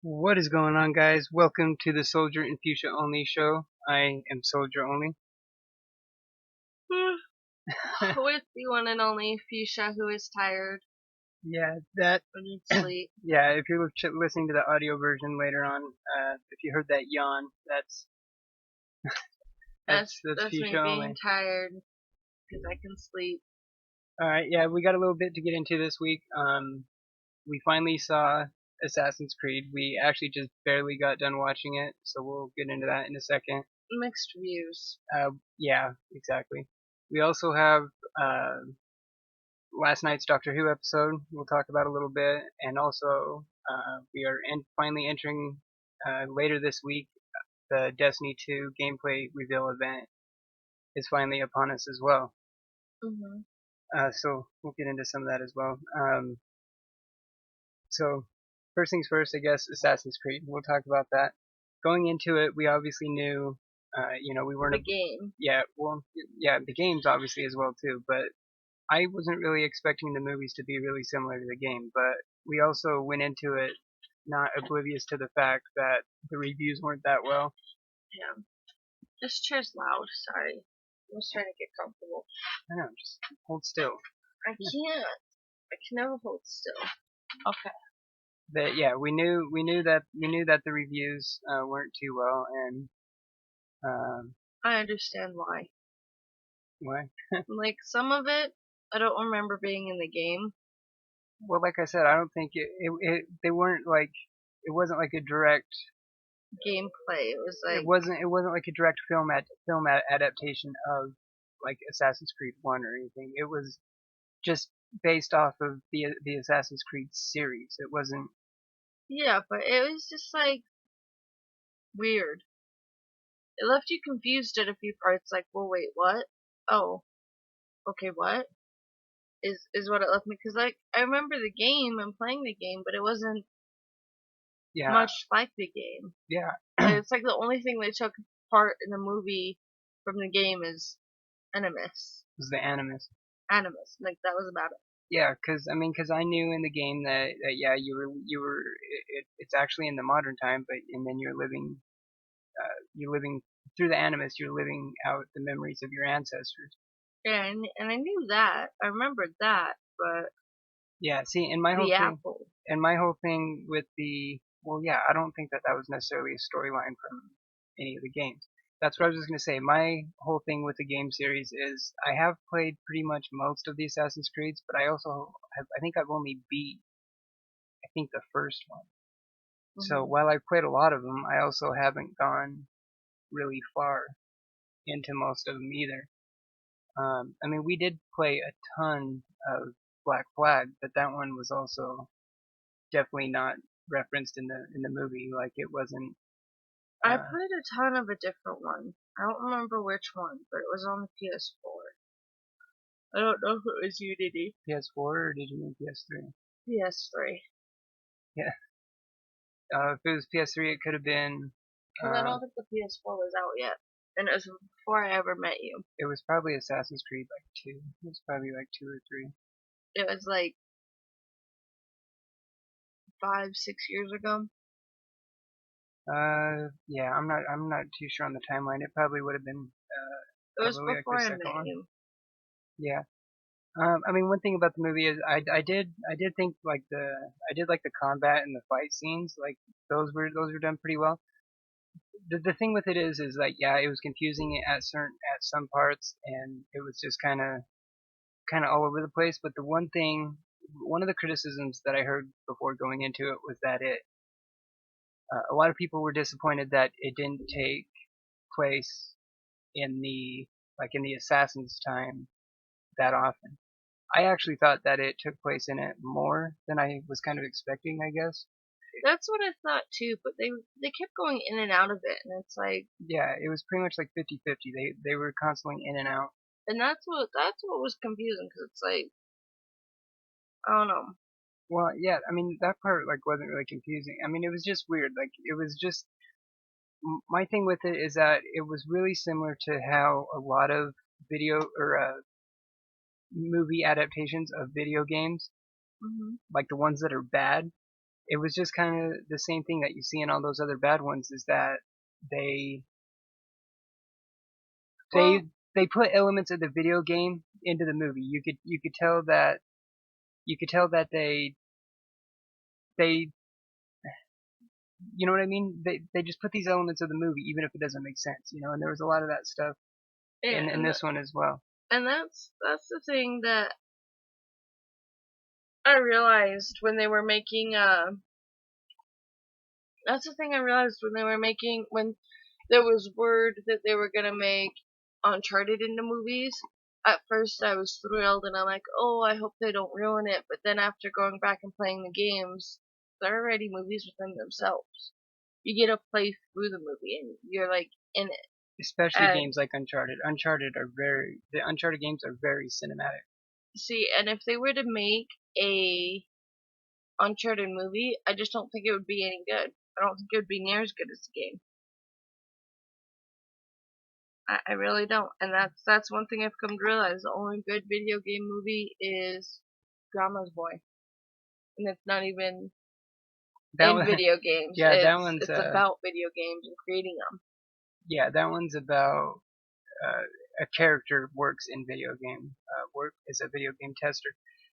What is going on, guys? Welcome to the Soldier and Fusha Only show. I am Soldier Only. With the one and only Fusha, who is tired Yeah, that. and needs sleep. Yeah, if you're listening to the audio version later on, if you heard that yawn, that's That's me Fusha being Only. tired because I can sleep. All right, yeah, we got a little bit to get into this week. We finally saw Assassin's Creed. We actually just barely got done watching it, so we'll get into that in a second. Mixed views. Yeah, exactly. We also have last night's Doctor Who episode we'll talk about a little bit, and also we are finally entering later this week the Destiny 2 gameplay reveal event is finally upon us as well. Mhm. So we'll get into some of that as well. So first things first, I guess Assassin's Creed. We'll talk about that. Going into it, we obviously knew, we weren't The game. the games obviously as well too, but I wasn't really expecting the movies to be really similar to the game, but we also went into it not oblivious to the fact that the reviews weren't that well. Yeah. This chair's loud. Sorry. I'm just trying to get comfortable. I know, just hold still. I can't. I can never hold still. Okay. But yeah, we knew that the reviews weren't too well, and I understand why. why? Like, some of it, I don't remember being in the game. Well, like I said, I don't think they weren't like it wasn't like a direct Gameplay. It was like, it wasn't like a direct film adaptation of like Assassin's Creed 1 or anything. It was just based off of the Assassin's Creed series. It wasn't. yeah, but it was just like weird. It left you confused at a few parts, like, well, wait, what? Oh, okay, what? Is what it left me, because, like, I remember the game and playing the game, but it wasn't Yeah, much like the game. yeah. It's like the only thing they took part in the movie from the game is Animus. Was the Animus. Animus. Like, that was about it. Yeah, because I knew in the game that yeah, you were it's actually in the modern time, but and then you're living through the Animus. You're living out the memories of your ancestors. Yeah, and I knew that. I remembered that, but Yeah, see, and my whole the thing apple. with the well, yeah, I don't think that was necessarily a storyline from any of the games. That's what I was just gonna say. My whole thing with the game series is I have played pretty much most of the Assassin's Creeds, but I think I've only beat I think the first one. So Hmm. while I've played a lot of them, I also haven't gone really far into most of them either. I mean, we did play a ton of Black Flag, but that one was also definitely not referenced in the movie. Like it wasn't. I Uh, played a ton of a different one. I don't remember which one, but it was on the PS4. I don't know if it was Unity. PS4 or did you mean PS3? PS3. Yeah. If it was PS3, it could have been. Because I don't think the PS4 was out yet. And it was before I ever met you. It was probably Assassin's Creed like 2. It was probably like 2 or 3. It was like 5, 6 years ago. Yeah, I'm not too sure on the timeline. It probably would have been It was probably like before the I second met one. you. Yeah. I mean, one thing about the movie is I did think like I did like the combat and the fight scenes. Like those were done pretty well. The thing with it is like yeah, it was confusing at some parts, and it was just kind of all over the place. But one of the criticisms that I heard before going into it was that a lot of people were disappointed that it didn't take place in the assassin's time that often. I actually thought that it took place in it more than I was kind of expecting, I guess. That's what I thought too, but they kept going in and out of it, and it's like, Yeah, it was pretty much like 50-50. They were constantly in and out. and that's what was confusing, because it's like, I don't know. Well, yeah, I mean that part like wasn't really confusing. I mean it was just weird. Like it was just my thing with it is that it was really similar to how a lot of video or movie adaptations of video games, Hmm. like the ones that are bad, it was just kind of the same thing that you see in all those other bad ones, is that they they Well, they put elements of the video game into the movie. You could tell that they you know what I mean? They just put these elements of the movie even if it doesn't make sense, you know. And there was a lot of that stuff yeah, in this one as well. and that's the thing that I realized when they were making that's the thing I realized when they were making when there was word that they were gonna make Uncharted into movies. At first I was thrilled and I'm like, oh, I hope they don't ruin it. But then after going back and playing the games, they're already movies within themselves. You get to play through the movie and you're like in it. Especially And games like Uncharted. The Uncharted games are very cinematic. see, and if they were to make a Uncharted movie, I just don't think it would be any good. I don't think it would be near as good as the game. I really don't, and that's one thing I've come to realize. The only good video game movie is Grandma's Boy, and it's not even That in one, video games. yeah, that one's It's about video games and creating them. yeah, that one's about uh, a character works in video game work as a video game tester.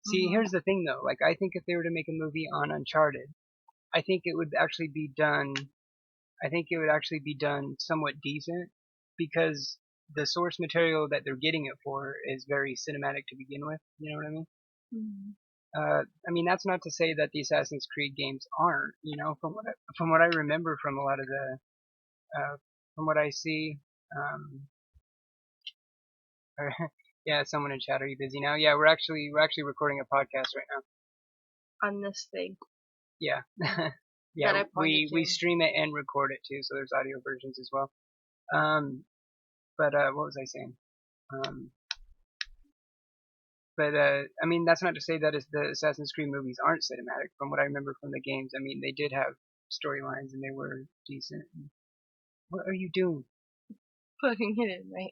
See, Hmm. here's the thing though. Like, I think if they were to make a movie on Uncharted, I think it would actually be done. I think it would actually be done somewhat decent because the source material that they're getting it for is very cinematic to begin with. You know what I mean? Hmm. I mean, that's not to say that the Assassin's Creed games aren't. You know, from what I remember from a lot of the from what I see. Um, yeah, someone in chat. Are you busy now? Yeah, we're actually recording a podcast right now. On this thing Yeah, yeah. that I pointed We to. stream it and record it too, so there's audio versions as well. Um, but what was I saying? Um, but I mean, that's not to say that the Assassin's Creed movies aren't cinematic. From what I remember from the games, I mean, they did have storylines and they were decent. What are you doing? Putting it in my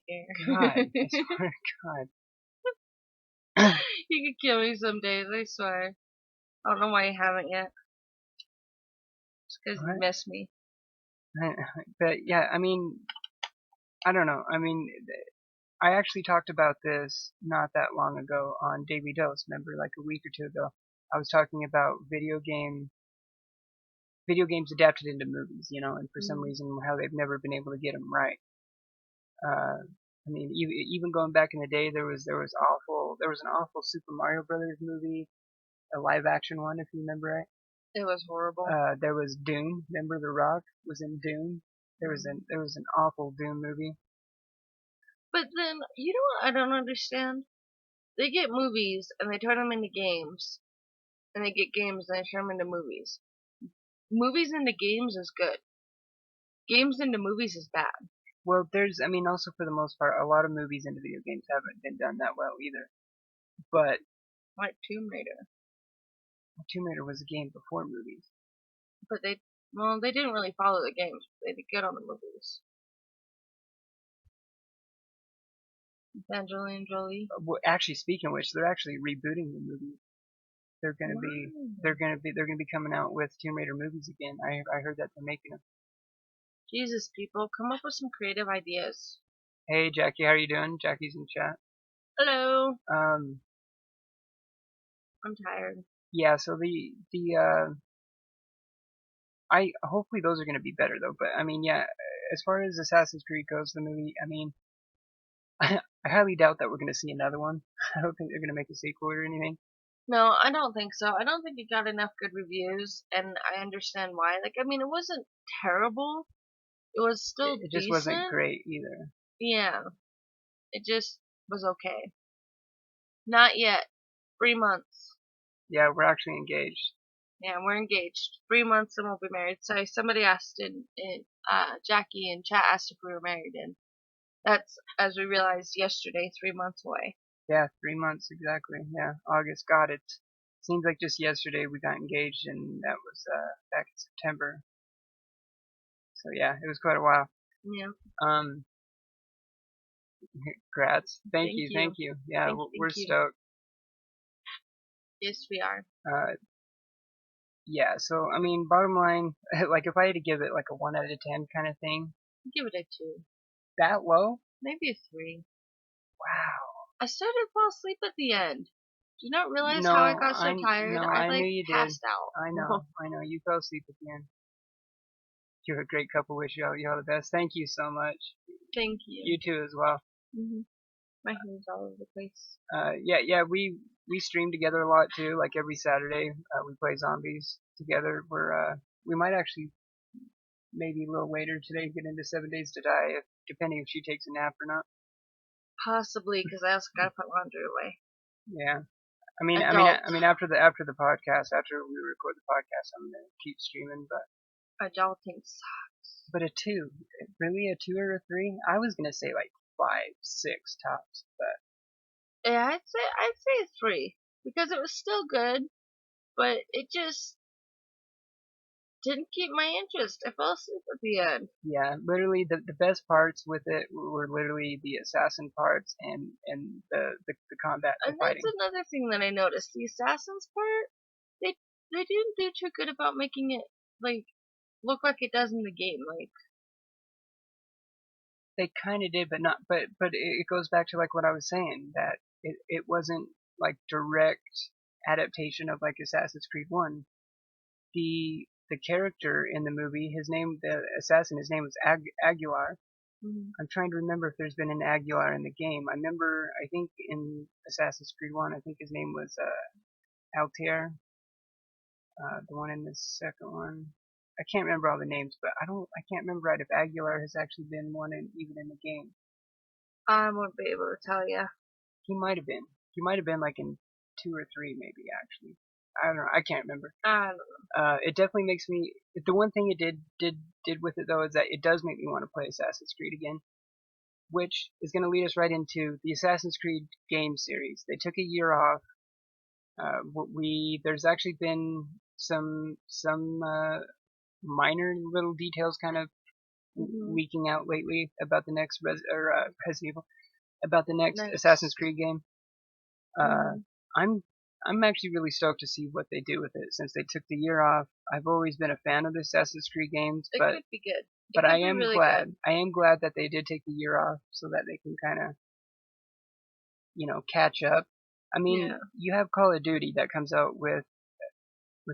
God, I ear. swear to God. You could kill me some days, I swear. I don't know why you haven't yet. It's because you What? miss me. But yeah, I mean, I don't know. I mean, I actually talked about this not that long ago on Daily Dose. Remember, like a week or two ago, I was talking about video games adapted into movies, you know, and for some Mm. reason how they've never been able to get them right. I mean, even going back in the day, there was an awful Super Mario Brothers movie, a live action one, if you remember right. It was horrible. There was Doom. Remember The Rock was in Doom. Mm. There was an awful Doom movie. But then, you know what I don't understand? They get movies and they turn them into games, and they get games and they turn them into movies. Movies into games is good. Games into movies is bad. Well, I mean, also for the most part, a lot of movies into video games haven't been done that well either. But Like Tomb Raider. Tomb Raider was a game before movies. But they didn't really follow the games. They did good on the movies. Angelina Jolie. Well, actually, speaking of which, they're actually rebooting the movie. They're gonna be Wow. they're gonna be coming out with Tomb Raider movies again. I heard that they're making them. Jesus, people, come up with some creative ideas. Hey Jackie, how are you doing? Jackie's in chat. Hello. Um, I'm tired. yeah. So I hopefully those are gonna be better though. But I mean, yeah. As far as Assassin's Creed goes, the movie, I mean, I highly doubt that we're gonna see another one. I don't think they're gonna make a sequel or anything. No, I don't think so. I don't think it got enough good reviews, and I understand why. Like, I mean, it wasn't terrible. It was still It just wasn't decent. great either. Yeah, it just was okay. Not yet. 3 months. Yeah, we're actually engaged. Yeah, we're engaged. 3 months and we'll be married. Sorry, somebody asked Jackie in chat asked if we were married, and that's, as we realized yesterday, 3 months away. Yeah, 3 months exactly. Yeah, August. God, it seems like just yesterday we got engaged, and that was back in September. So yeah, it was quite a while. Yeah, Um, Congrats. thank Thank you. you. Yeah, Thank we're you. stoked. Yes, we are. Uh, yeah. So I mean, bottom line, like if I had to give it like a 1 out of 10 kind of thing, Give it a 2. that low? Maybe a 3. Wow. I started to fall asleep at the end. Do you not realize how I No, got so tired? no, I I knew like you did. passed out. I know. You fell asleep at the end. You're a great couple. Wish you all the best. Thank you so much. Thank you. You too as well. My hair's all over the place. Yeah. We stream together a lot too. Like every Saturday, we play zombies together. We might actually maybe a little later today get into 7 Days to Die, depending if she takes a nap or not. Possibly, because I also gotta put laundry away. Yeah. Adult. After the podcast, after we record the podcast, I'm gonna keep streaming. Adulting But a 2, really a 2 or a 3? I was gonna say like 5, 6 tops, but Yeah, I'd say 3 because it was still good, but it just didn't keep my interest. I fell asleep at the end. yeah, literally the best parts with it were literally the assassin parts and the combat, the And fighting. that's another thing that I noticed. The assassins part, they they didn't do too good about making it like look like it does in the game. Like They kind of did, but not. But it goes back to like what I was saying, that it wasn't like direct adaptation of like Assassin's Creed 1. The character in the movie, the assassin, his name was Aguilar. I'm trying to remember if there's been an Aguilar in the game. I think in Assassin's Creed 1, I think his name was Altair, the one in the second one. I can't remember all the names, but I can't remember right if Aguilar has actually been one even in the game. I won't be able to tell you. He might have been. He might have been like in 2 or 3 maybe actually. I don't know. I can't remember. I don't know. It definitely makes me. The one thing it did with it though is that it does make me want to play Assassin's Creed again, which is going to lead us right into the Assassin's Creed game series. They took a year off. There's actually been some minor little details kind of leaking out lately about the next Resident Evil, about the next Assassin's Creed game. I'm I'm actually really stoked to see what they do with it since they took the year off. I've always been a fan of the Assassin's Creed games, It but could be good. but I am really glad. good. I am glad that they did take the year off so that they can kind of catch up. I mean, Yeah. you have Call of Duty that comes out with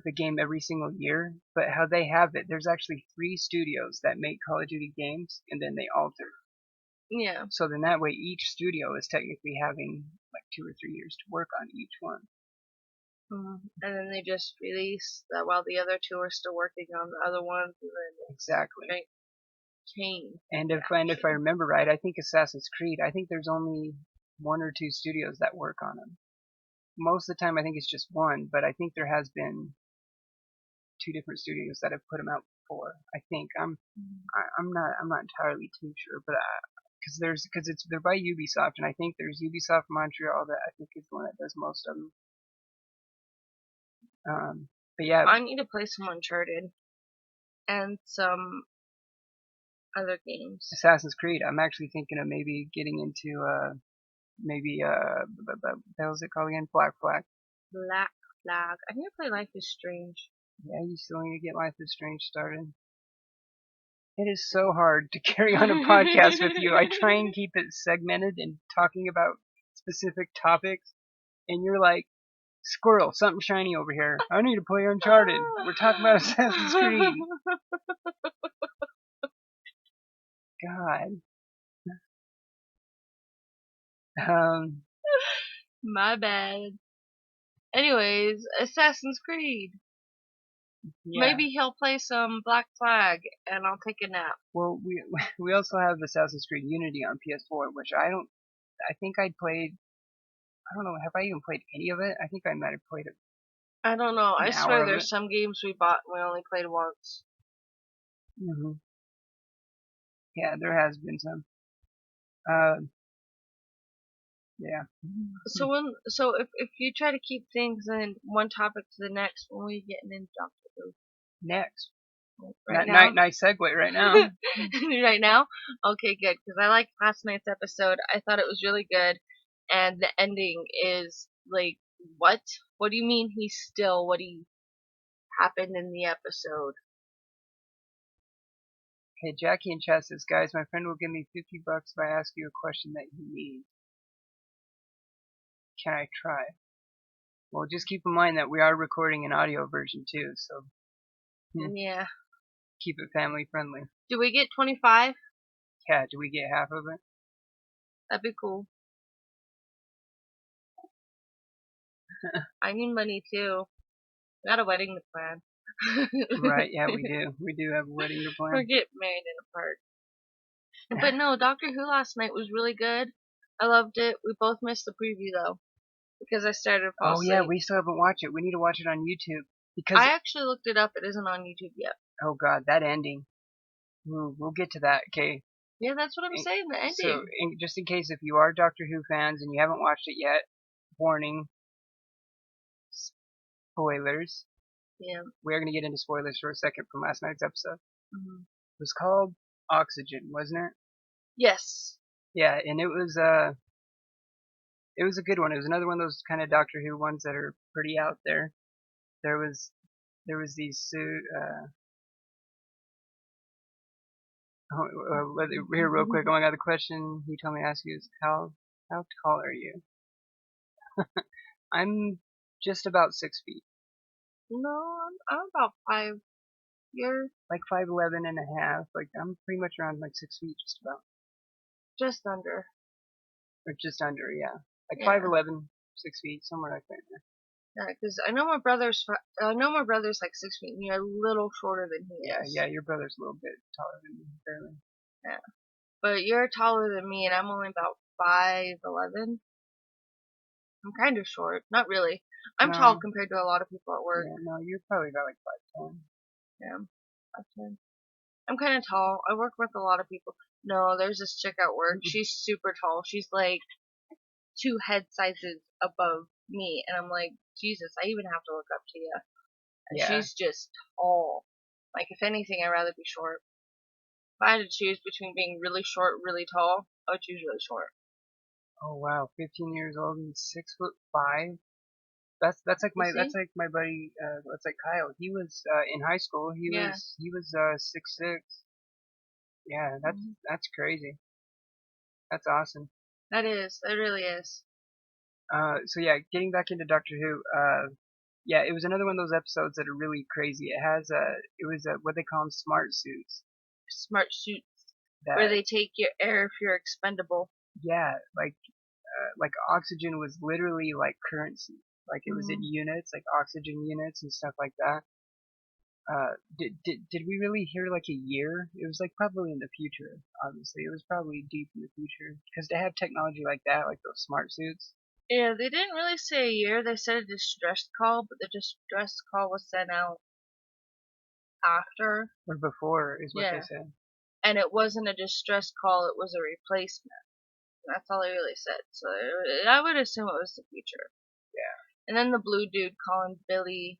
a game every single year, but how they have it, there's actually 3 studios that make Call of Duty games, and then they alter. Yeah. So then that way each studio is technically having like 2 or 3 years to work on each one. And then they just release that while the other 2 are still working on the other ones, and then Exactly. Chain. And if I remember right, I think Assassin's Creed, I think there's only 1 or 2 studios that work on them. Most of the time, I think it's just one, but I think there has been 2 different studios that have put them out before. I think I'm not entirely too sure, but because they're by Ubisoft, and I think there's Ubisoft Montreal that I think is the one that does most of them. But yeah, I need to play some Uncharted and some other games. Assassin's Creed. I'm actually thinking of maybe getting into what the hell is it called again? Black Flag. Black Flag. I need to play Life is Strange. Yeah, you still need to get Life is Strange started. It is so hard to carry on a podcast with you. I try and keep it segmented and talking about specific topics, and you're like, squirrel, something shiny over here. I need to play Uncharted. We're talking about Assassin's Creed. God. My bad. Anyways, Assassin's Creed. Yeah. Maybe he'll play some Black Flag, and I'll take a nap. Well, we also have Assassin's Creed Unity on PS4, which I think I played. I don't know. Have I even played any of it? I think I might have played it. I don't know. I swear of there's it. some games we bought and we only played once. Yeah, there has been some. Yeah. So if you try to keep things in one topic to the next, when we get into Doctor Who? Next. Right now? Nice segue right now. Right now? Okay, good. Because I liked last night's episode. I thought it was really good. And the ending is like, what? What do you mean he's still what he happened in the episode. Hey, Jackie in chat says, guys, my friend will give me $50 if I ask you a question that he needs. Can I try? Well, just keep in mind that we are recording an audio version too, so Yeah. keep it family friendly. Do we get 25? Yeah, do we get half of it? That'd be cool. I need money too. Got a wedding to plan. Right, yeah, we do. We do have a wedding to We're plan. getting married in a park. But no, Doctor Who last night was really good. I loved it. We both missed the preview though, because I started to fall Oh yeah, asleep. we still haven't watched it. We need to watch it on YouTube. Because, I actually looked it up. It isn't on YouTube yet. oh god, that ending. We'll get to that, okay? Yeah, that's what I'm saying. The So, ending. just in case if you are Doctor Who fans and you haven't watched it yet, warning, spoilers. Yeah. We're going to get into spoilers for a second from last night's episode. Mm-hmm. It was called Oxygen, wasn't it? Yes. Yeah, and it was a good one. It was another one of those kind of Doctor Who ones that are pretty out there. There was these here real quick. Oh my god, the question he told me to ask you is how tall are you? I'm just about 6 feet, No, I'm about 5. You're like 5'11" and a half. Like I'm pretty much around like 6 feet, just about, just under. or just under, yeah, like Yeah. 5'11", 6 feet, somewhere like that. Yeah, because I know my brother's like 6 feet, and you're a little shorter than he is. Yeah, your brother's a little bit taller than me, barely. Yeah. But you're taller than me, and I'm only about 5'11". I'm kind of short. Not really. I'm tall No, compared to a lot of people at work. yeah, no, you're probably about like 5'10". Yeah. 5'10". I'm kind of tall. I work with a lot of people. No, there's this chick at work. She's super tall. She's like 2 head sizes above me, and I'm like, Jesus, I even have to look up to you. And Yeah. she's just tall. Like, if anything, I'd rather be short. If I had to choose between being really short, really tall, I would choose really short. Oh wow, 15 years old and 6'5". That's like You my see? buddy. That's like Kyle. He was in high school. Yeah. He was 6'6". Yeah, Mhm. that's crazy. That's awesome. That is. That really is. So yeah, getting back into Doctor Who. Yeah, it was another one of those episodes that are really crazy. It was what they call them, smart suits. Smart suits. Where That they take your air if you're expendable. yeah, like oxygen was literally like currency. Like it was in Mm-hmm. units, like oxygen units and stuff like that. Did we really hear like a year? It was like probably in the future. Obviously, it was probably deep in the future because to have technology like that, like those smart suits, Yeah, they didn't really say a year. They said a distress call, but the distress call was sent out after. or before is what they Yeah. said. And it wasn't a distress call, it was a replacement. That's all they really said. So I would assume it was the future. Yeah, And then the blue dude calling Billy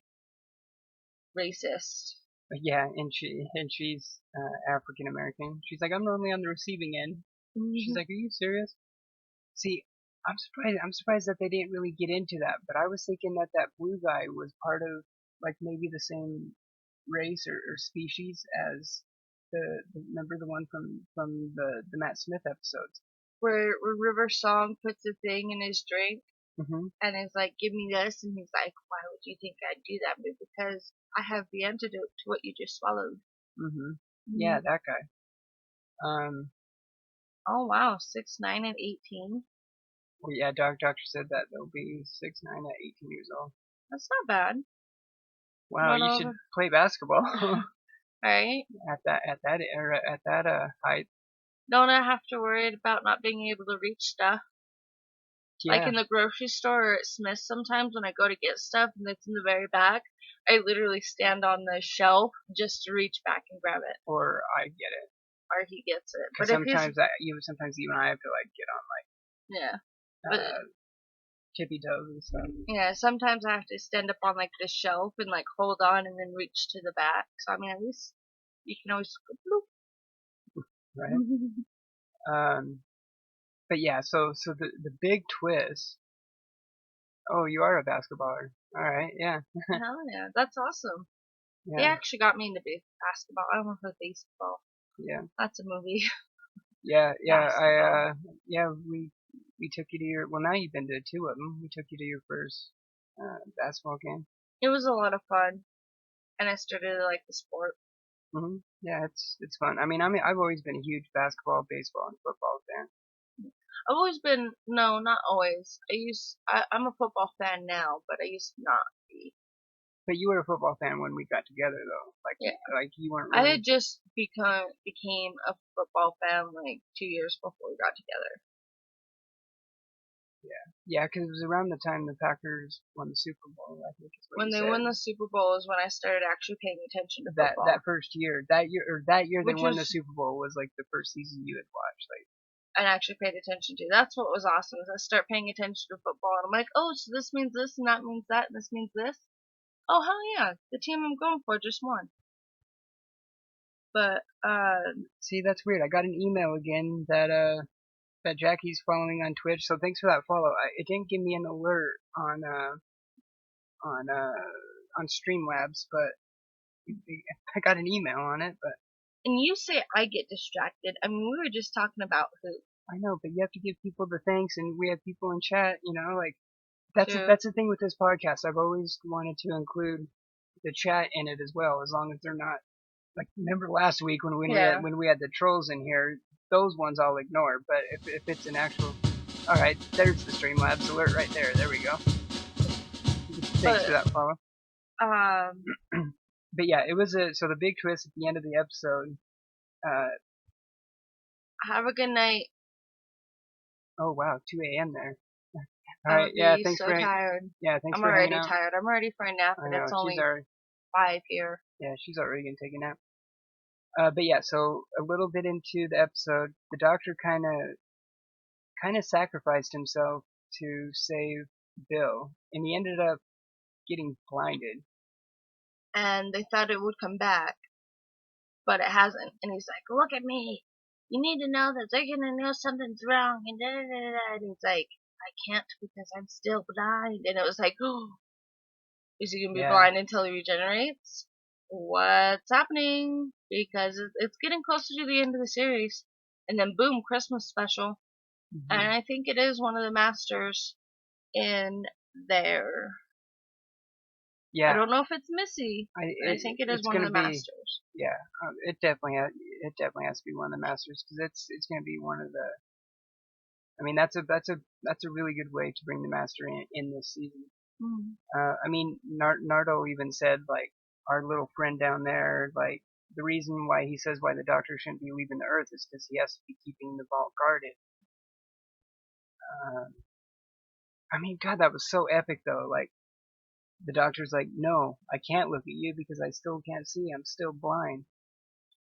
racist. but yeah, and she's African American. She's like, I'm normally on the receiving end. She's like, are you serious? See, I'm surprised that they didn't really get into that. But I was thinking that that blue guy was part of like maybe the same race or species as remember the one from the Matt Smith episodes. Where River Song puts a thing in his drink Hmm. and is like, give me this. And he's like, why would you think I'd do that? But because I have the antidote to what you just swallowed. Hmm. Mm-hmm. Yeah, that guy. Um, Oh, wow. 6'9" and 18. well, yeah, doctor said that they'll be 6'9" at 18 years old. That's not bad. Wow, Not you all should the, play basketball right? at that height. Don't I have to worry about not being able to reach stuff? Like Yeah, in the grocery store or at Smith's sometimes when I go to get stuff and it's in the very back, I literally stand on the shelf just to reach back and grab it. or I get it. Or he gets it. Because But if he's, sometimes even I have to like get yeah. on But, tippy toes and stuff. yeah, sometimes I have to stand up on like the shelf and like hold on and then reach to the back. So I mean, at least you can always go Right? bloop. But yeah, so the big twist. Oh, you are a basketballer. All right, yeah. Hell yeah, that's awesome. They Yeah, actually got me into basketball. I went for baseball. yeah, That's a movie. yeah. Basketball. Yeah, we took you to your. Well, now you've been to two of them. We took you to your first basketball game. It was a lot of fun, and I started to like the sport. Yeah, it's fun. I've always been a huge basketball, baseball, and football fan. I've always been, no, not always. I'm a football fan now, but I used to not be. But you were a football fan when we got together, though. Yeah. Like you weren't I really. had just became a football fan like 2 years before we got together. Yeah, because it was around the time the Packers won the Super Bowl. I think is what When you they said. won the Super Bowl is when I started actually paying attention to That football. first year, that year they Which won the was Super Bowl was like the first season you had watched. Like, and actually paid attention to. That's what was awesome is I start paying attention to football and I'm like, oh, so this means this and that means that and this means this. Oh hell yeah, the team I'm going for just won. But see, that's weird. I got an email again that Jackie's following on Twitch. So thanks for that follow. It didn't give me an alert on Streamlabs, but I got an email on it. But and you say I get distracted. I mean, we were just talking about who. I know, but you have to give people the thanks, and we have people in chat. Like True. that's the thing with this podcast. I've always wanted to include the chat in it as well, as long as they're not like. Remember last week Yeah. when we had the trolls in here, those ones I'll ignore. But if it's an actual, all right, there's the Streamlabs alert right there. There we go. Thanks for But that follow. um, But yeah, it was so the big twist at the end of the episode. Uh, have a good night. oh wow, 2 a.m. there. All I'm right, gonna yeah, be so tired. thanks I'm for hanging already out. tired. I'm ready for a nap, I and know it's only 5 here. she's already gonna take a nap. But yeah, so a little bit into the episode, the doctor kind of sacrificed himself to save Bill, and he ended up getting blinded. And they thought it would come back, but it hasn't. And he's like, "Look at me. You need to know that they're gonna know something's wrong." And da da da da. And he's like, "I can't because I'm still blind." And it was like, "Oh, is he gonna be Yeah. blind until he regenerates? What's happening?" Because it's getting closer to the end of the series, and then boom, Christmas special. And hmm I think it is one of the masters in there. I Yeah, don't know if it's Missy, but I think it is it's one of gonna the be. masters. Yeah, it definitely has to be one of the masters because it's gonna be one of the. I mean, that's a really good way to bring the master in this season. Mm. Nardo even said like our little friend down there, like the reason why he says why the doctor shouldn't be leaving the Earth is because he has to be keeping the vault guarded. Uh, God, that was so epic though. Like the doctor's like, no, I can't look at you because I still can't see. I'm still blind.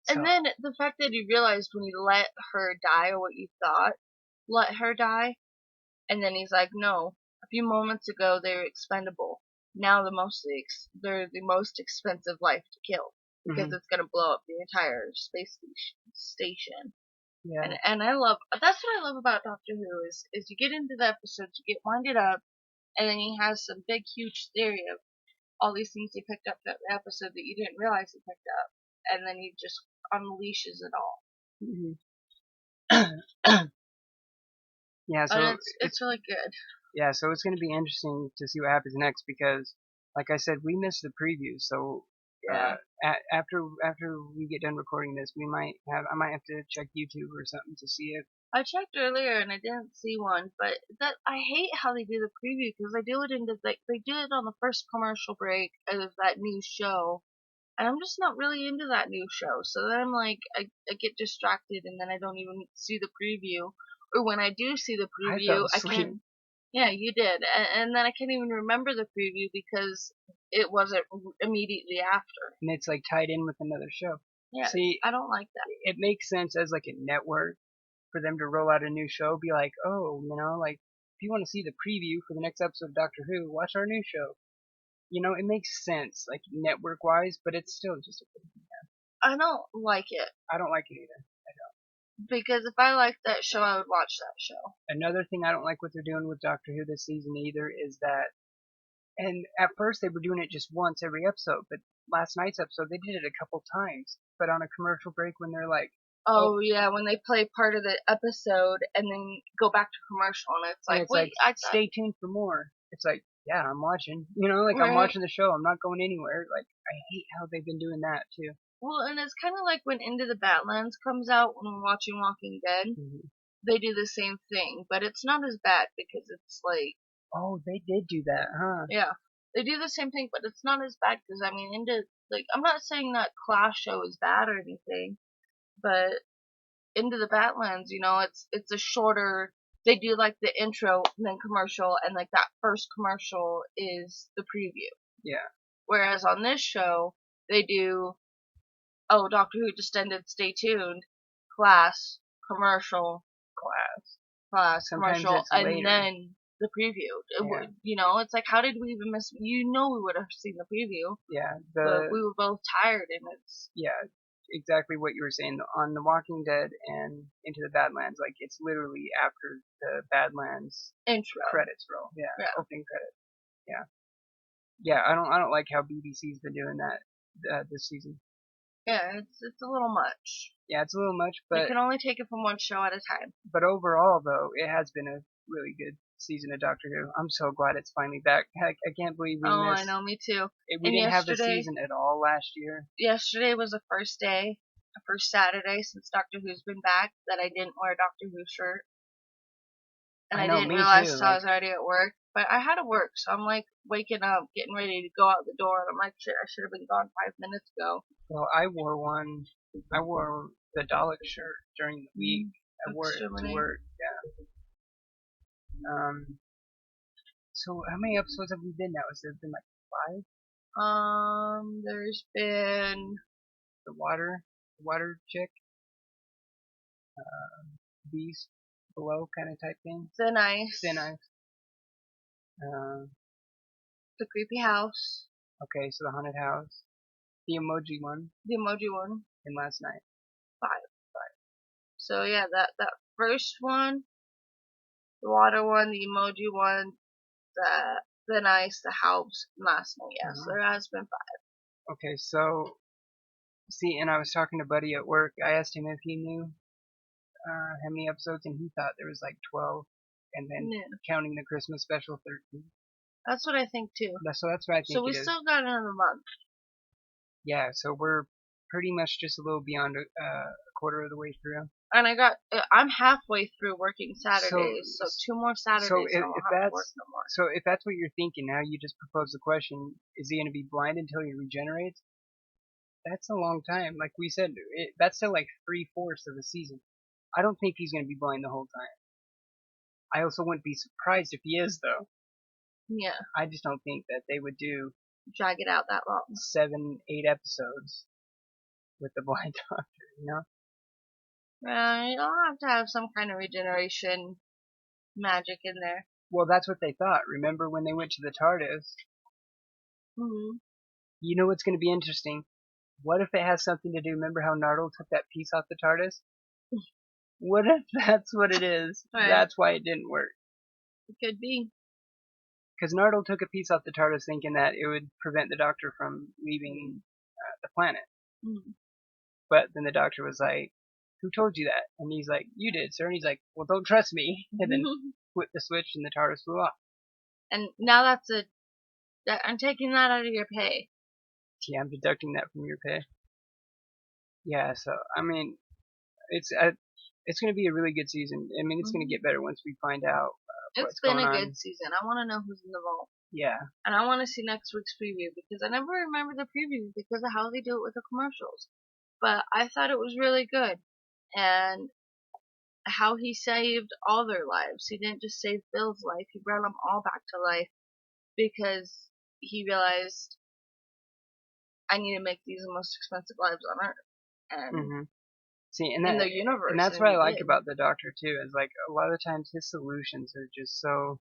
And So then the fact that you realized when you let her die, or what you thought let her die, and then he's like, no, a few moments ago they were expendable. Now they're the most expensive life to kill because hmm it's gonna blow up the entire space station. yeah, And that's what I love about Doctor Who is you get into the episodes, you get winded up, and then he has some big huge theory of all these things he picked up that episode that you didn't realize he picked up, and then he just unleashes it all. hmm yeah. And So it's really good. so it's going to be interesting to see what happens next because, like I said, we missed the preview. So Yeah. after we get done recording this, I might have to check YouTube or something to see if I checked earlier and I didn't see one, but that I hate how they do the preview because they do it they do it on the first commercial break of that new show, and I'm just not really into that new show. So then I'm like, I get distracted and then I don't even see the preview, or when I do see the I fell preview, I asleep. can't. Yeah, you did, and then I can't even remember the preview because it wasn't immediately after. And it's like tied in with another show. Yeah, See, I don't like that. it makes sense as like a network for them to roll out a new show. Be like, oh, like if you want to see the preview for the next episode of Doctor Who, watch our new show. It makes sense like network wise, but it's still just a. I don't like it I don't like it either. because if I liked that show, I would watch that show. Another thing I don't like what they're doing with Doctor Who this season either is that, and at first they were doing it just once every episode, but last night's episode, they did it a couple times, but on a commercial break when they're like, oh, Oh yeah, when they play part of the episode and then go back to commercial, and it's and like, it's like, wait, I thought, stay tuned for more. It's like, yeah, I'm watching. Like I'm right? watching the show. I'm not going anywhere. Like I hate how they've been doing that too. Well, and it's kind of like when Into the Badlands comes out when we're watching Walking Dead. Mm-hmm. They do the same thing, but it's not as bad because it's like, Oh, they did do that, huh? yeah, they do the same thing, but it's not as bad because I mean, I'm not saying that Class show is bad or anything, but Into the Badlands, it's a shorter. They do like the intro and then commercial, and like that first commercial is the preview. Yeah. Whereas on this show, they do, oh, Doctor Who just ended, stay tuned, class, commercial, Sometimes commercial, it's and later. then the preview. Yeah. It's like, how did we even miss? We would have seen the preview, Yeah. but we were both tired, and it's Yeah, exactly what you were saying on The Walking Dead and Into the Badlands. Like it's literally after the Badlands intro. credits roll. Yeah, Yeah. opening credits. Yeah, yeah. I don't like how BBC's been doing that this season. Yeah, it's a little much. Yeah, it's a little much, They but can only take it from one show at a time. overall though, it has been a really good season of Doctor Who. I'm so glad it's finally back. Heck, I can't believe we Oh, I missed. know, me too. We And didn't have the yesterday, season at all last year. yesterday was the first day, the first Saturday since Doctor Who's been back that I didn't wear a Doctor Who shirt. And I I know, didn't me realize too. until I Like, was already at work. But I had to work, so I'm like waking up, getting ready to go out the door, and I'm like, shit, I should have been gone 5 minutes ago. well, I wore one. I wore the Dalek shirt during the week. I wore it to work. Yeah. So how many episodes have we been now? Has there been like 5? There's been The water chick, beast below kind of type thing. Thin Ice, Thin ice. the creepy house, Okay, so the haunted house, the emoji one, the emoji one, and last night. 5. So yeah, that first one, the water one, the emoji one, the Thin Ice, the house, and last night. Yes, there has been 5. Okay, so see, and I was talking to Buddy at work. I asked him if he knew how many episodes, and he thought there was like 12, and then Yeah, counting the Christmas special, 13. that's what I think too. So that's what I think So we it is. still got another month. Yeah, so we're pretty much just a little beyond a quarter of the way through. And I'm halfway through working Saturdays, so 2 more Saturdays So and I won't have to work no more. so if that's what you're thinking now, you just propose the question: is he going to be blind until he regenerates? That's a long time. Like we said, that's still like 3/4 of the season. I don't think he's going to be blind the whole time. I also wouldn't be surprised if he is, though. Yeah, I just don't think that they would do drag it out that long. 7, 8 episodes with the blind doctor. I'll have to have some kind of regeneration magic in there. Well, that's what they thought. Remember when they went to the TARDIS? Hmm. You know what's going to be interesting? What if it has something to do? Remember how Nardole took that piece off the TARDIS? What if that's what it is? Right. That's why it didn't work. It could be. Because Nardole took a piece off the TARDIS thinking that it would prevent the Doctor from leaving the planet. Hmm. But then the Doctor was like, "Who told you that?" And he's like, "You did, sir." And he's like, "Well, don't trust me." And then flipped the switch and the TARDIS flew off. And now I'm taking that out of your pay. Yeah, I'm deducting that from your pay. Yeah, so I mean, it's going to be a really good season. I mean, it's going to get better once we find out what's It's been going a on. good season. I want to know who's in the vault. Yeah. And I want to see next week's preview because I never remember the preview because of how they do it with the commercials. But I thought it was really good. And how he saved all their lives. He didn't just save Bill's life, he brought them all back to life because he realized I need to make these the most expensive lives on Earth. And See, in the universe. and that's what I like about the Doctor too. Is like a lot of times his solutions are just so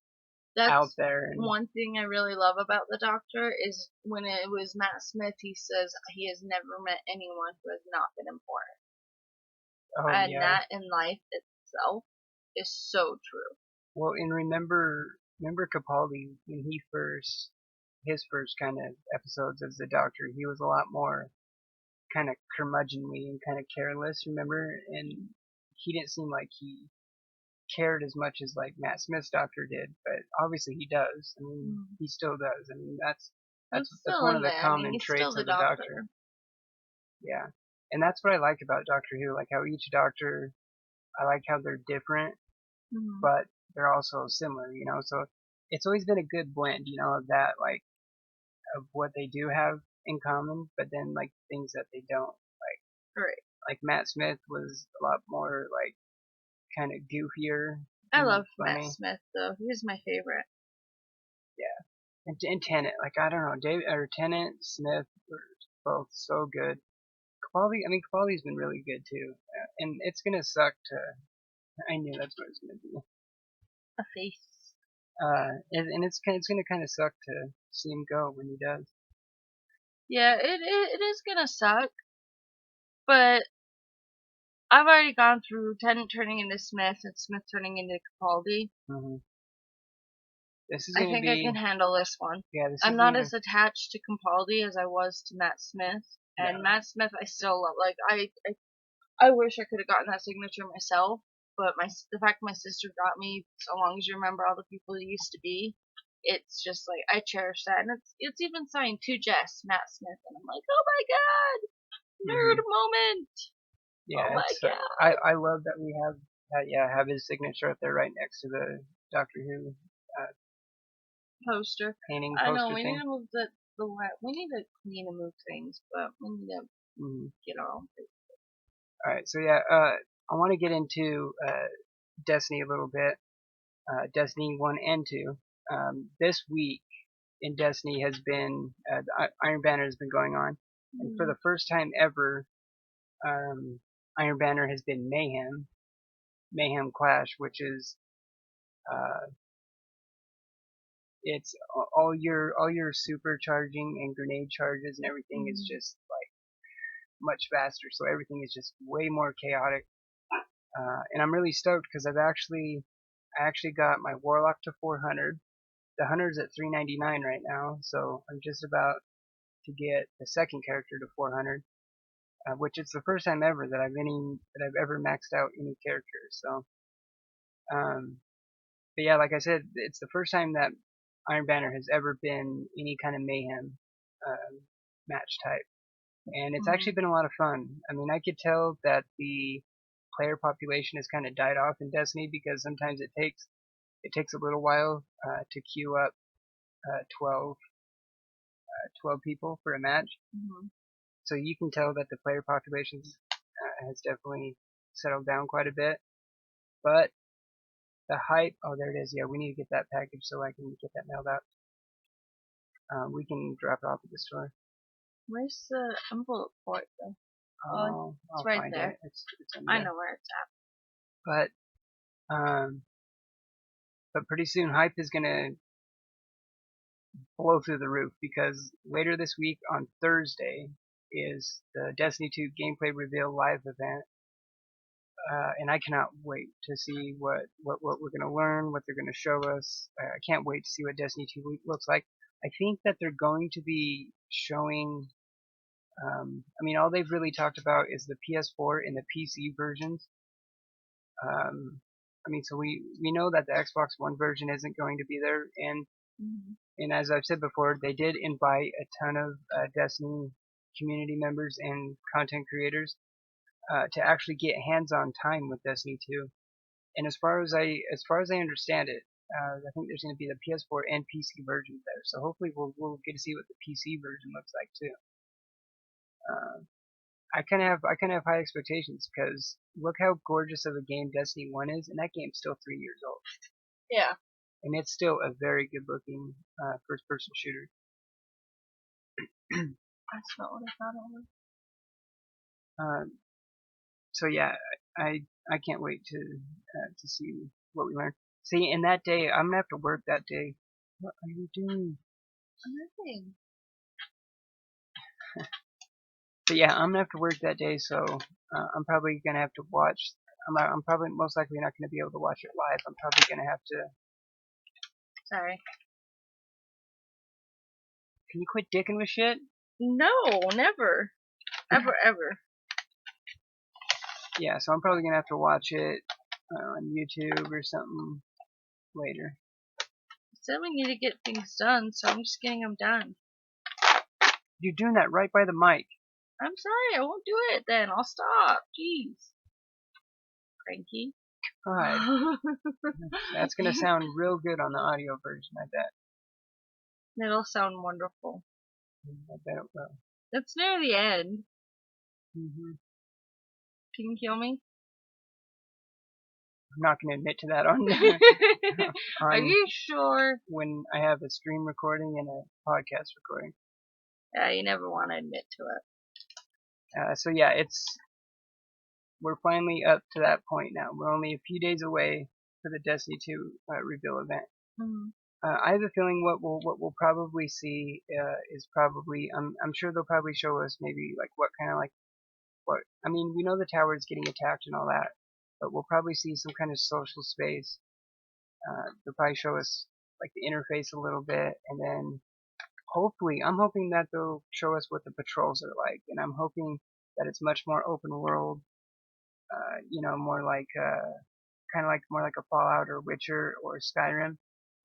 out there. And one thing I really love about the Doctor is when it was Matt Smith, he says he has never met anyone who has not been important. And that in life itself is so true. Well, and remember Capaldi when he first his first kind of episodes as the Doctor, he was a lot more kind of curmudgeonly and kind of careless, remember? And he didn't seem like he cared as much as like Matt Smith's Doctor did, but obviously he does. I mean, he still does. I mean, It's that's still one in of the there. I mean, common he's still traits the of the Doctor. Doctor. Yeah, and that's what I like about Doctor Who, like how each Doctor, I like how they're different, Mm-hmm. but they're also similar, you know. So it's always been a good blend, you know, of that like of what they do have in common, but then like things that they don't. Right. Like Matt Smith was a lot more like kind of goofier I and love Matt funny. Smith though. He's my favorite. Yeah, and Tennant, like I don't know, David or Tennant Smith were both so good. Capaldi, I mean Capaldi's been really good too, and it's gonna suck to. I knew that's what it was gonna be. A face. And it's gonna kind of suck to see him go when he does. Yeah, it is gonna suck, but I've already gone through Tennant turning into Smith and Smith turning into Capaldi. Hmm. This is I gonna think I can be, handle this one. yeah, this I'm is not gonna, as attached to Capaldi as I was to Matt Smith, and no. Matt Smith I still love. Like I wish I could have gotten that signature myself, but the fact my sister got me, so long as you remember all the people it used to be, it's just like I cherish that, and it's even signed to Jess Matt Smith, and I'm like, oh my god, nerd Hmm. moment, oh Yeah, my it's god, I love that we have that, yeah, have his signature up there right next to the Doctor Who poster. painting I know poster we need thing. to move we need to clean and move things, but we need to Hmm. get all. All right, so yeah, I want to get into Destiny a little bit. Destiny 1 and 2. This week in Destiny has been Iron Banner has been going on, and for Mm-hmm. the first time ever, Iron Banner has been Mayhem Clash, which is uh, it's all your supercharging and grenade charges and everything is just like much faster, so everything is just way more chaotic. And I'm really stoked because I actually got my Warlock to 400. The Hunter's at 399 right now, so I'm just about to get the second character to 400, which is the first time ever that I've ever maxed out any character. So, um, but yeah, like I said, it's the first time that Iron Banner has ever been any kind of mayhem match type, and it's Mm-hmm. actually been a lot of fun. I mean, I could tell that the player population has kind of died off in Destiny because sometimes it takes a little while to queue up 12 12 people for a match. Mm-hmm. So you can tell that the player population has definitely settled down quite a bit. But the hype, oh there it is. Yeah, we need to get that package so I can get that mailed out. We can drop it off at the store. Where's the envelope for it though? Oh, it's I'll right find it. there. It's in I there. know where it's at. But um, but pretty soon hype is gonna blow through the roof because later this week on Thursday is the Destiny 2 gameplay reveal live event. And I cannot wait to see what we're going to learn, what they're going to show us. I can't wait to see what Destiny 2 looks like. I think that they're going to be showing. I mean, all they've really talked about is the PS4 and the PC versions. I mean, so we know that the Xbox One version isn't going to be there, Mm-hmm. and as I've said before, they did invite a ton of Destiny community members and content creators to actually get hands-on time with Destiny 2. And as far as I understand it, I think there's going to be the PS4 and PC versions there. So hopefully we'll get to see what the PC version looks like too. Uh, I kind of have high expectations because look how gorgeous of a game Destiny 1 is, and that game's still 3 years old, Yeah, and it's still a very good looking first person shooter. that's not what I thought it was. um, so yeah, I can't wait to see what we learn. See, and that day I'm gonna have to work that day. What are you doing? Nothing. But yeah, I'm gonna have to work that day, so I'm probably gonna have to watch. I'm probably most likely not gonna be able to watch it live. I'm probably gonna have to. Sorry. Can you quit dicking with shit? No, never. Ever, ever. Yeah, so I'm probably gonna have to watch it on YouTube or something later. Said we need to get things done, so I'm just getting them done. You're doing that right by the mic. I'm sorry, I won't do it then. I'll stop. Jeez. Cranky. God, that's gonna sound real good on the audio version, I bet. It'll sound wonderful. I bet it will. It's near the end. Hmm. Can you kill me? I'm not gonna admit to that on Are on you sure? when I have a stream recording and a podcast recording. Yeah, you never want to admit to it. So yeah, we're finally up to that point now. We're only a few days away for the Destiny 2 reveal event. Mm-hmm. I have a feeling what we'll probably see is probably I'm sure they'll probably show us maybe like what kind of like what I mean we know the tower is getting attacked and all that, but we'll probably see some kind of social space. They'll probably show us like the interface a little bit, and then hopefully I'm hoping that they'll show us what the patrols are like, and I'm hoping that it's much more open world. More like kind of like more like a Fallout or Witcher or Skyrim,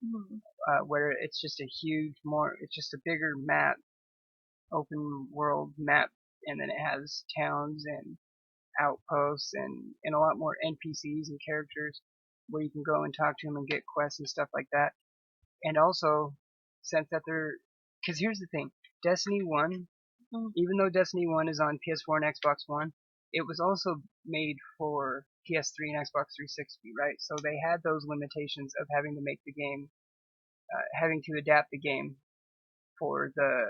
Mm-hmm. where it's just it's just a bigger map, open world map, and then it has towns and outposts and a lot more NPCs and characters where you can go and talk to them and get quests and stuff like that. And also, since that because here's the thing, Destiny 1, Mm-hmm. even though Destiny 1 is on PS4 and Xbox One, it was also made for PS3 and Xbox 360, right? So they had those limitations of having to make the game, having to adapt the game for the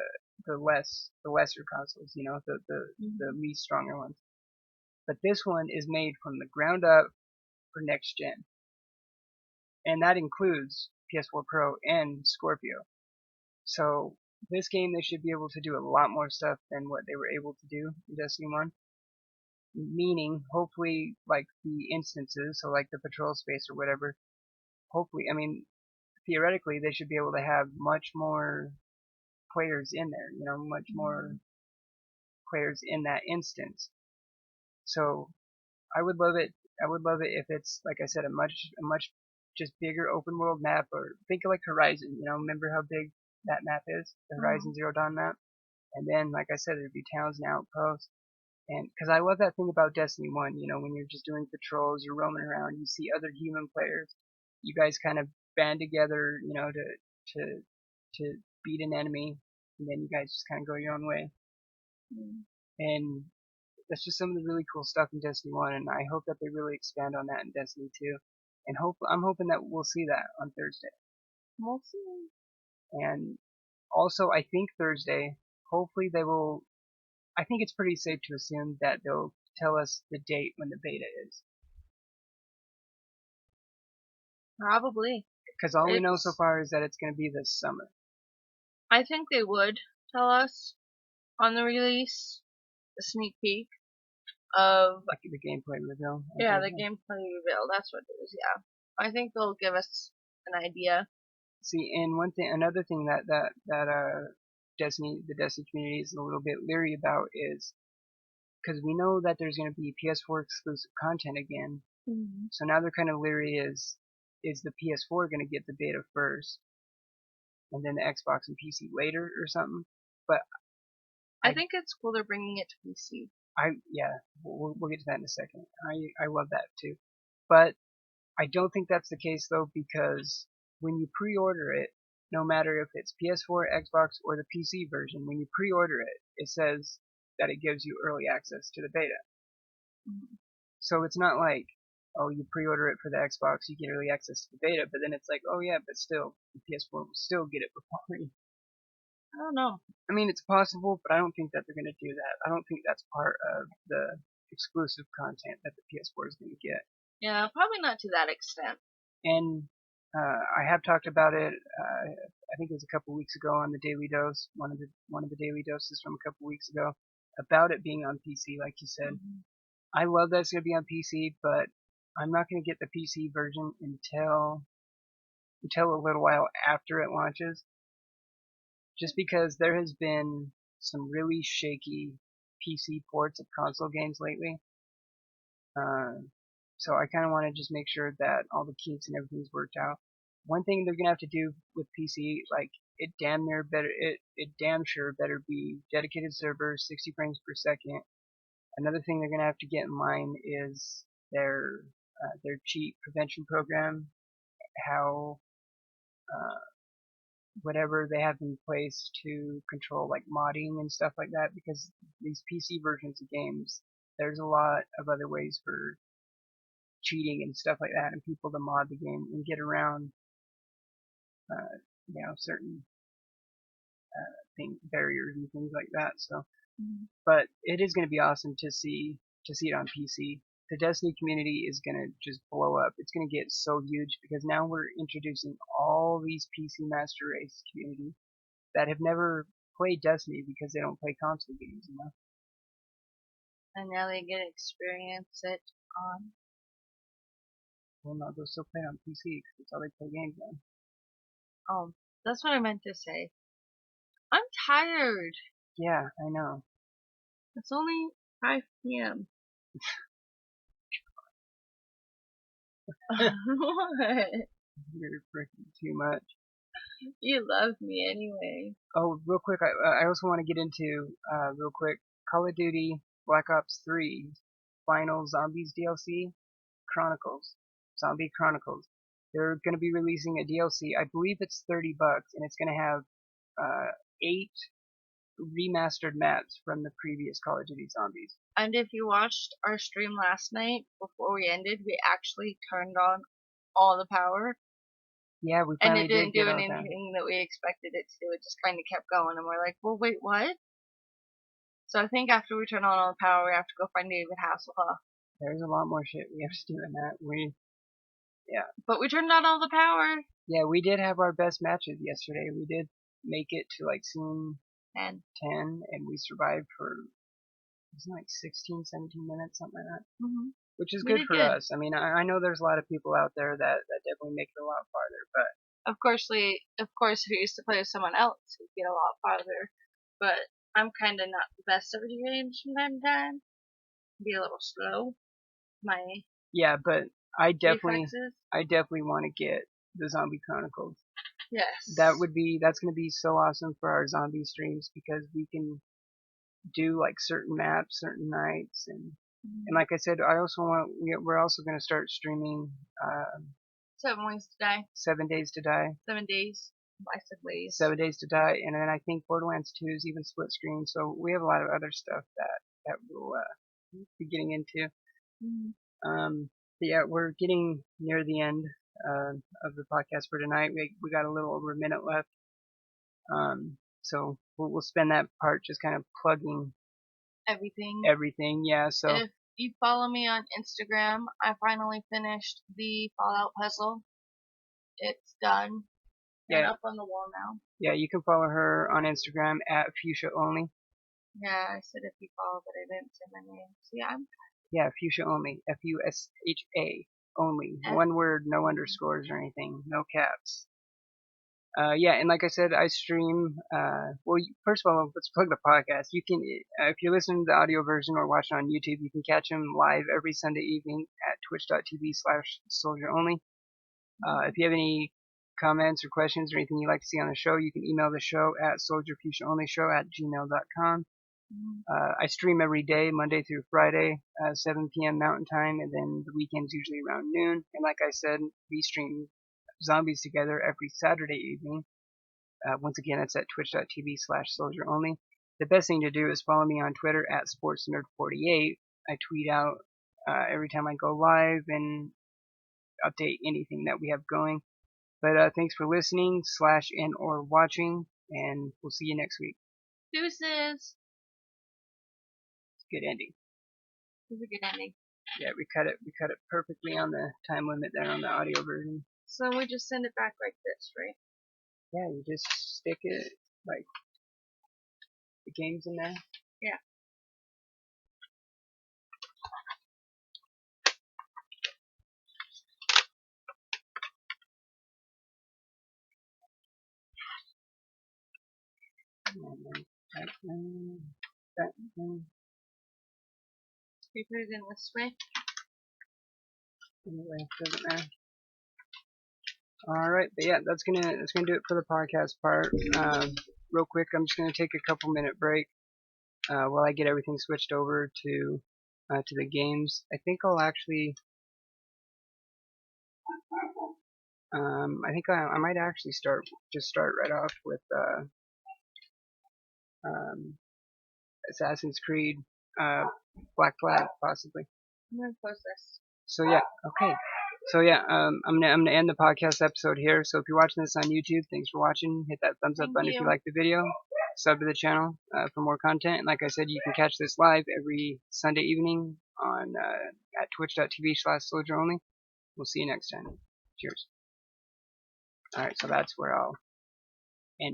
lesser consoles, the least stronger ones. But this one is made from the ground up for next gen, and that includes PS4 Pro and Scorpio. So this game they should be able to do a lot more stuff than what they were able to do in Destiny 1. Meaning, hopefully, like the instances, so like the patrol space or whatever, hopefully, I mean, theoretically, they should be able to have much more players in there, much more players in that instance. So I would love it. I would love it if it's, like I said, a much just bigger open world map, or think of like Horizon, remember how big that map is, the Horizon Zero Dawn map? And then, like I said, there'd be towns and outposts. And because I love that thing about Destiny 1, when you're just doing patrols, you're roaming around, you see other human players, you guys kind of band together, to to beat an enemy, and then you guys just kind of go your own way. Mm-hmm. And that's just some of the really cool stuff in Destiny 1, and I hope that they really expand on that in Destiny 2. And I'm hoping that we'll see that on Thursday. We'll see. And also, I think Thursday, hopefully they will. I think it's pretty safe to assume that they'll tell us the date when the beta is. Probably. Because all we know so far is that it's going to be this summer. I think they would tell us on the release, a sneak peek of Like the gameplay reveal. the gameplay reveal. That's what it is. Yeah, I think they'll give us an idea. See, and another thing that the Destiny community is a little bit leery about is because we know that there's going to be PS4 exclusive content again. Mm-hmm. So now they're kind of leery is the PS4 going to get the beta first, and then the Xbox and PC later or something? But I think it's cool they're bringing it to PC. we'll get to that in a second. I love that too, but I don't think that's the case though, because when you pre-order it, no matter if it's PS4, Xbox, or the PC version, when you pre-order it, it says that it gives you early access to the beta. Mm-hmm. So it's not like, oh, you pre-order it for the Xbox, you get early access to the beta, but then it's like, oh yeah, but still, the PS4 will still get it before you. I don't know. I mean, it's possible, but I don't think that they're going to do that. I don't think that's part of the exclusive content that the PS4 is going to get. Yeah, probably not to that extent. And I have talked about it. I think it was a couple weeks ago on the Daily Dose, one of the daily doses from a couple weeks ago, about it being on PC, like you said. Mm-hmm. I love that it's going to be on PC, but I'm not going to get the PC version until a little while after it launches. just because there has been some really shaky PC ports of console games lately. Uh, so I kind of want to just make sure that all the kinks and everything's worked out. One thing they're gonna have to do with PC, like it damn sure better be dedicated servers, 60 frames per second. Another thing they're gonna have to get in line is their cheat prevention program, how uh, whatever they have in place to control like modding and stuff like that, because these PC versions of games, there's a lot of other ways for cheating and stuff like that, and people to mod the game and get around, certain barriers and things like that. So, but it is going to be awesome to see it on PC. The Destiny community is going to just blow up. It's going to get so huge because now we're introducing all these PC Master Race community that have never played Destiny because they don't play console games, you know. And now they get to experience it on. Well, no, they'll still play it on PC because that's how they play games on. Oh, that's what I meant to say. I'm tired. Yeah, I know. It's only 5 p.m. What? You're freaking too much. You love me anyway. Oh, real quick, I also want to get into real quick Call of Duty Black Ops 3 Final Zombies DLC Chronicles. Zombie Chronicles. They're going to be releasing a DLC. I believe it's $30, and it's going to have 8 remastered maps from the previous Call of Duty Zombies. And if you watched our stream last night before we ended, we actually turned on all the power. Yeah, we And finally it didn't do get anything that we expected it to do. It just kind of kept going, and we're like, well, wait, what? So I think after we turn on all the power, we have to go find David Hasselhoff. There's a lot more shit we have to do in that. Yeah. But we turned on all the power. Yeah, we did have our best matches yesterday. We did make it to like scene 10, and we survived for, wasn't it like 16, 17 minutes, something like that. Mm-hmm. Which is good for us. I mean, I know there's a lot of people out there that definitely make it a lot farther, but of course, if you used to play with someone else, you'd get a lot farther. But I'm kind of not the best at video games from time to time. Be a little slow. Yeah, but I definitely reflexes. want to get the Zombie Chronicles. Yes. That's going to be so awesome for our zombie streams because we can do like certain maps, certain nights, and like I said, we're also going to start streaming 7 Ways to Die. 7 Days to Die. 7 days. I said ways. 7 Days to Die, and then I think Borderlands 2 is even split screen. So we have a lot of other stuff that we'll be getting into. But yeah, we're getting near the end of the podcast for tonight. We got a little over a minute left. So we'll spend that part just kind of plugging everything. Yeah. So if you follow me on Instagram, I finally finished the Fallout puzzle. It's done. Yeah. And up on the wall now. Yeah, you can follow her on Instagram at Fusha Only. Yeah, I said if you follow, but I didn't say my name. So yeah, Yeah, Fusha Only. Fusha only. One word, no underscores or anything, no caps. Yeah, and like I said, I stream. First of all, let's plug the podcast. You can, if you're listening to the audio version or watching on YouTube, you can catch them live every Sunday evening at twitch.tv/SolgR Only. If you have any comments or questions or anything you'd like to see on the show, you can email the show at soldierfusiononlyshow@gmail.com. I stream every day, Monday through Friday, 7 p.m. Mountain Time, and then the weekends usually around noon. And like I said, we stream Zombies together every Saturday evening. Once again, it's at twitch.tv/SolgR Only. The best thing to do is follow me on Twitter at SportsNerd48. I tweet out every time I go live and update anything that we have going. But thanks for listening /and/or watching, and we'll see you next week. Deuces. Good ending. It was a good ending. Yeah, we cut it perfectly on the time limit there on the audio version. So we just send it back like this, right? Yeah, you just stick it like the game's in there. Yeah. We put it in this way. Anyway, doesn't matter. All right, but yeah, that's gonna do it for the podcast part. Real quick, I'm just gonna take a couple minute break while I get everything switched over to the games. I think I'll actually, I think I might actually start right off with um, Assassin's Creed, Black Flag, possibly. I'm gonna close this. So yeah, okay. So yeah, I'm gonna end the podcast episode here. So if you're watching this on YouTube, thanks for watching. Hit that thumbs up Thank button if you you. like the video. Sub to the channel for more content. And like I said, you can catch this live every Sunday evening on at twitch.tv/Solgr only. We'll see you next time. Cheers. All right, so that's where I'll end it.